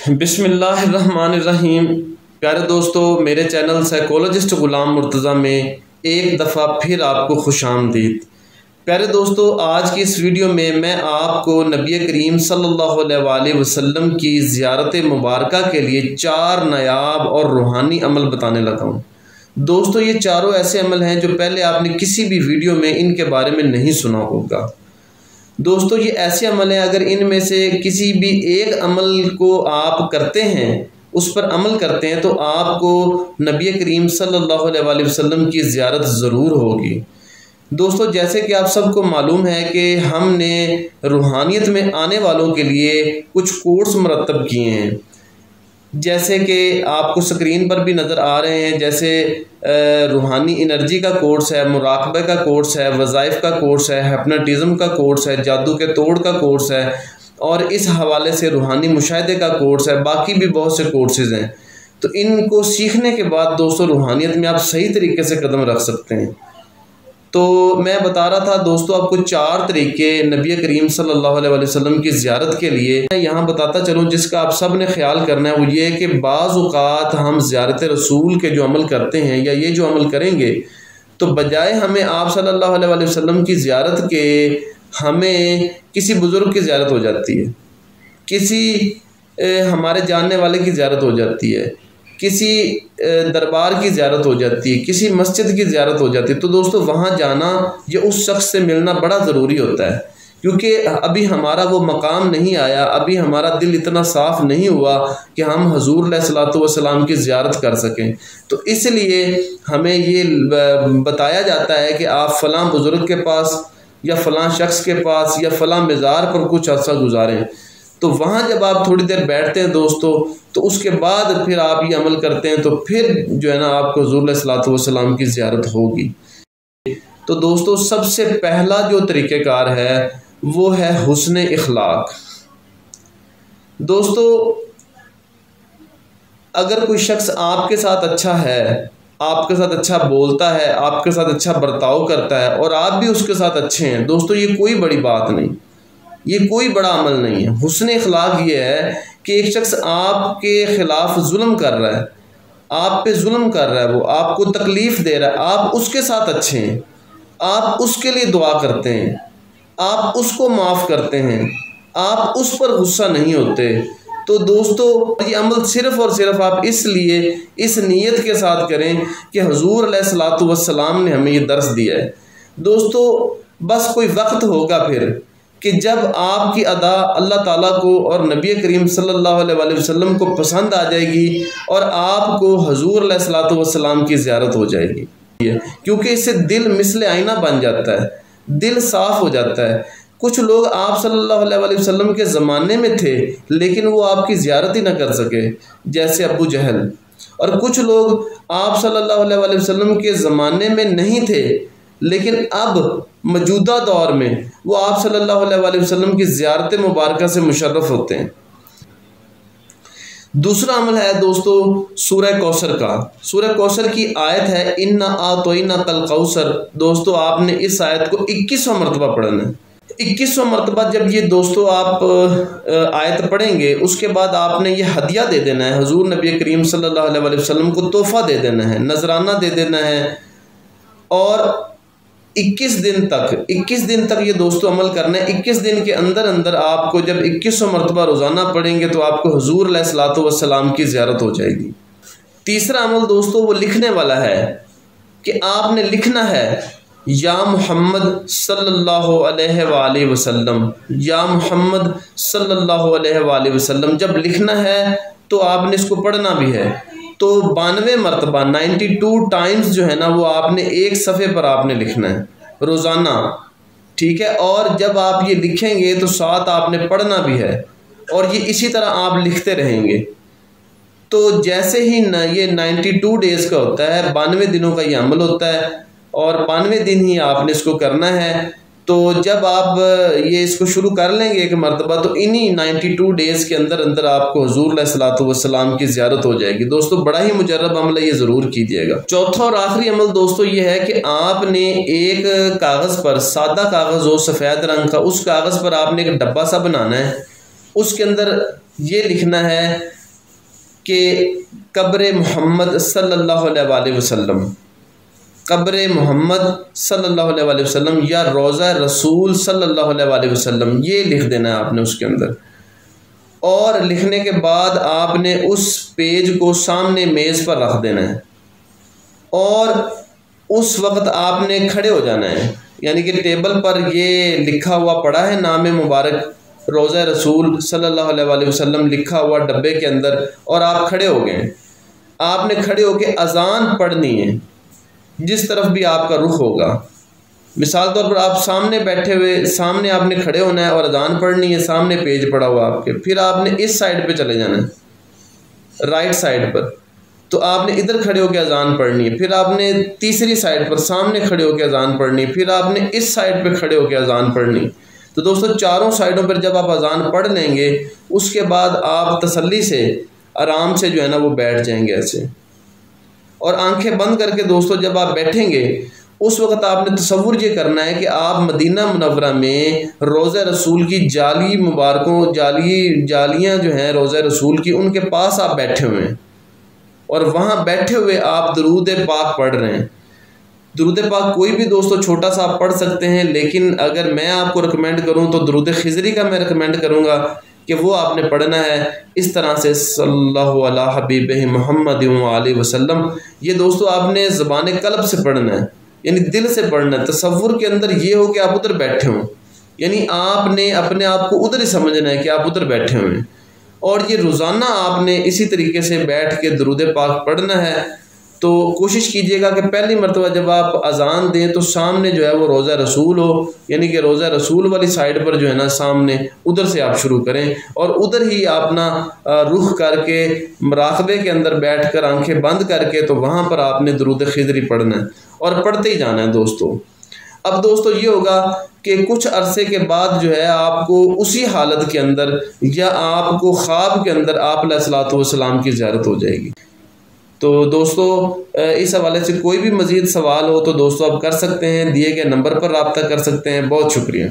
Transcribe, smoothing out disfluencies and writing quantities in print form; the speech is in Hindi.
बिस्मिल्लाहिर्रहमानिर्रहीम। प्यारे दोस्तों, मेरे चैनल साइकोलॉजिस्ट ग़ुलाम मुर्तज़ा में एक दफ़ा फिर आपको खुशामदीद। प्यारे दोस्तों, आज की इस वीडियो में मैं आपको नबी करीम सल्लल्लाहु अलैहि वसल्लम की ज़ियारत मुबारका के लिए 4 नायाब और रूहानी अमल बताने लगा हूँ। दोस्तों, ये चारों ऐसे अमल हैं जो पहले आपने किसी भी वीडियो में इनके बारे में नहीं सुना होगा। दोस्तों, ये ऐसे अमल हैं, अगर इनमें से किसी भी एक अमल को आप करते हैं, उस पर अमल करते हैं, तो आपको नबी करीम सल्लल्लाहु अलैहि वसल्लम की ज़ियारत ज़रूर होगी। दोस्तों, जैसे कि आप सबको मालूम है कि हमने रूहानियत में आने वालों के लिए कुछ कोर्स मुरतब किए हैं, जैसे कि आपको स्क्रीन पर भी नज़र आ रहे हैं। जैसे रूहानी एनर्जी का कोर्स है, मुराकबे का कोर्स है, वज़ाइफ का कोर्स है, हिप्नोटिज़म का कोर्स है, जादू के तोड़ का कोर्स है, और इस हवाले से रूहानी मुशाहिदे का कोर्स है। बाकी भी बहुत से कोर्सेज़ हैं। तो इनको सीखने के बाद दोस्तों रूहानियत में आप सही तरीके से कदम रख सकते हैं। तो मैं बता रहा था दोस्तों आपको 4 तरीके नबी करीम सल्लल्लाहु अलैहि वसल्लम की ज़ियारत के लिए मैं यहाँ बताता चलूँ, जिसका आप सब ने ख्याल करना है। वो ये है कि बाज़ औक़ात हम ज़ियारत रसूल के जो अमल करते हैं या ये जो अमल करेंगे, तो बजाय हमें आप सल्लल्लाहु अलैहि वसल्लम की ज़ियारत के हमें किसी बुज़ुर्ग की ज़ियारत हो जाती है, किसी हमारे जानने वाले की ज़ियारत हो जाती है, किसी दरबार की ज़ियारत हो जाती है, किसी मस्जिद की ज़ियारत हो जाती है। तो दोस्तों वहाँ जाना या उस शख्स से मिलना बड़ा ज़रूरी होता है, क्योंकि अभी हमारा वो मकाम नहीं आया, अभी हमारा दिल इतना साफ़ नहीं हुआ कि हम हुज़ूर अलैहिस्सलातु वस्सलाम की ज़ियारत कर सकें। तो इसलिए हमें ये बताया जाता है कि आप फ़लाँ बुज़ुर्ग के पास या फ़लाँ शख्स के पास या फ़लाँ मज़ार पर कुछ अर्सा गुजारें। तो वहाँ जब आप थोड़ी देर बैठते हैं दोस्तों, तो उसके बाद फिर आप ये अमल करते हैं, तो फिर जो है ना आपको हुज़ूर अलैहिस्सलातु वस्सलाम की ज़ियारत होगी। तो दोस्तों सबसे पहला जो तरीक़ेकार है वो है हुस्न इख़लाक़। दोस्तों, अगर कोई शख्स आपके साथ अच्छा है, आपके साथ अच्छा बोलता है, आपके साथ अच्छा बर्ताव करता है और आप भी उसके साथ अच्छे हैं, दोस्तों ये कोई बड़ी बात नहीं, ये कोई बड़ा अमल नहीं है। हुस्न इख़लाक़ ये है कि एक शख्स आपके ख़िलाफ़ जुल्म कर रहा है, आप पे जुल्म कर रहा है, वो आपको तकलीफ़ दे रहा है, आप उसके साथ अच्छे हैं, आप उसके लिए दुआ करते हैं, आप उसको माफ़ करते हैं, आप उस पर गुस्सा नहीं होते। तो दोस्तों ये अमल सिर्फ़ और सिर्फ आप इसलिए इस नीयत के साथ करें कि हुज़ूर अलैहिस्सलातु वस्सलाम ने हमें ये दर्स दिया है। दोस्तों बस कोई वक्त होगा फिर कि जब आपकी अदा अल्लाह ताला को और नबी करीम सल्लल्लाहु अलैहि वसल्लम को पसंद आ जाएगी और आपको हुज़ूर अलैहिस्सलातु वस्सलाम की ज़ियारत हो जाएगी, क्योंकि इससे दिल मिसले आईना बन जाता है, दिल साफ़ हो जाता है। कुछ लोग आप सल्लल्लाहु अलैहि वसल्लम के ज़माने में थे लेकिन वो आपकी ज़ियारत ही ना कर सके, जैसे अबू जहल। और कुछ लोग आप सल्लल्लाहु अलैहि वसल्लम के ज़माने में नहीं थे लेकिन अब मौजूदा दौर में वो आप सल्लल्लाहु अलैहि वसल्लम की ज़ियारत मुबारका से मुशर्रफ होते हैं। दूसरा अमल है दोस्तों सूरह कौसर का। सूरह कौसर की आयत है इन्ना आतोइना कल कौसर। दोस्तों आपने इस आयत को 21वां मरतबा पढ़ना है। 21वां मरतबा जब ये दोस्तों आप आयत पढ़ेंगे, उसके बाद आपने ये हदिया दे देना है, हुज़ूर नबी करीम सल्लल्लाहु अलैहि वसल्लम को तोहफ़ा दे देना है, नजराना दे देना है। और 21 दिन तक ये दोस्तों अमल करना है। 21 दिन के अंदर अंदर आपको जब 21वां मरतबा रोज़ाना पढ़ेंगे तो आपको हुज़ूर अलैहिस्सलातु वस्सलाम की ज़ियारत हो जाएगी। तीसरा अमल दोस्तों वो लिखने वाला है कि आपने लिखना है या मुहम्मद सल्लल्लाहु अलैहि वसल्लम, या मुहम्मद सल्लल्लाहु अलैहि वसल्लम। जब लिखना है तो आपने इसको पढ़ना भी है। तो 92 मरतबा 92 टाइम्स जो है ना वो आपने एक सफ़े पर आपने लिखना है रोज़ाना, ठीक है। और जब आप ये लिखेंगे तो साथ आपने पढ़ना भी है, और ये इसी तरह आप लिखते रहेंगे। तो जैसे ही ये 92 डेज़ का होता है, 92 दिनों का ये अमल होता है, और 92 दिन ही आपने इसको करना है। तो जब आप ये इसको शुरू कर लेंगे एक मरतबा, तो इन्हीं 92 डेज़ के अंदर अंदर आपको हुज़ूर अलैहिस्सलातु वस्सलाम की ज़ियारत हो जाएगी। दोस्तों बड़ा ही मुजर्रब अमल है, ये ज़रूर कीजिएगा। चौथा और आखिरी अमल दोस्तों ये है कि आपने एक कागज़ पर, सादा कागज़ हो सफ़ेद रंग का, उस कागज़ पर आपने एक डब्बा सा बनाना है। उसके अंदर ये लिखना है कि कब्र मोहम्मद सल्लल्लाहु अलैहि वसल्लम, कब्र मोहम्मद सल्लल्लाहु अलैहि वसल्लम या रोज़ा रसूल सल्लल्लाहु अलैहि वसल्लम, ये लिख देना है आपने उसके अंदर। और लिखने के बाद आपने उस पेज को सामने मेज़ पर रख देना है और उस वक्त आपने खड़े हो जाना है, यानी कि टेबल पर ये लिखा हुआ पड़ा है नाम मुबारक रोज़ा रसूल सल्लल्लाहु अलैहि वसल्लम लिखा हुआ डब्बे के अंदर, और आप खड़े हो गए। आपने खड़े होकर अजान पढ़नी है जिस तरफ भी आपका रुख होगा। मिसाल तौर पर आप सामने बैठे हुए, सामने आपने खड़े होना है और अजान पढ़नी है, सामने पेज पड़ा हुआ आपके, फिर आपने इस साइड पे चले जाना है राइट साइड पर, तो आपने इधर खड़े होकर अजान पढ़नी है। फिर आपने तीसरी साइड पर सामने खड़े होकर अजान पढ़नी है, फिर आपने इस साइड पे खड़े होकर अजान पढ़नी। तो दोस्तों चारों साइडों पर जब आप अजान पढ़ लेंगे उसके बाद आप तसल्ली से आराम से जो है ना वो बैठ जाएंगे ऐसे, और आंखें बंद करके दोस्तों जब आप बैठेंगे उस वक्त आपने तसव्वुर ये करना है कि आप मदीना मुनव्वरा में रोज़ा रसूल की जाली मुबारकों, जालियाँ जो हैं रोज़ा रसूल की, उनके पास आप बैठे हुए हैं और वहाँ बैठे हुए आप दुरूद पाक पढ़ रहे हैं। दुरूद पाक कोई भी दोस्तों छोटा सा आप पढ़ सकते हैं, लेकिन अगर मैं आपको रिकमेंड करूँ तो दुरूद खिज़री का मैं रिकमेंड करूँगा कि वो आपने पढ़ना है इस तरह से, सल्लल्लाहु अला हबीबिही मुहम्मद व आलिहि वसल्लम। ये दोस्तों आपने ज़बान क़ल्ब से पढ़ना है, यानी दिल से पढ़ना है। तसव्वुर के अंदर ये हो कि आप उधर बैठे हों, यानी आपने अपने आप को उधर ही समझना है कि आप उधर बैठे हुए हैं, और ये रोज़ाना आपने इसी तरीके से बैठ के दुरूद पाक पढ़ना है। तो कोशिश कीजिएगा कि पहली मरतबा जब आप अजान दें तो सामने जो है वो रोज़ा रसूल हो, यानी कि रोज़ा रसूल वाली साइड पर जो है ना सामने, उधर से आप शुरू करें और उधर ही अपना रुख करके मुराक़बे के अंदर बैठकर आंखें बंद करके तो वहाँ पर आपने दुरूद खिज़री पढ़ना है और पढ़ते ही जाना है दोस्तों। अब दोस्तों ये होगा कि कुछ अरसे के बाद जो है आपको उसी हालत के अंदर या आपको ख्वाब के अंदर आप अलैहिस्सलातु वस्सलाम की ज़ियारत हो जाएगी। तो दोस्तों इस हवाले से कोई भी मज़ीद सवाल हो तो दोस्तों आप कर सकते हैं, दिए गए नंबर पर रब्ता कर सकते हैं। बहुत शुक्रिया।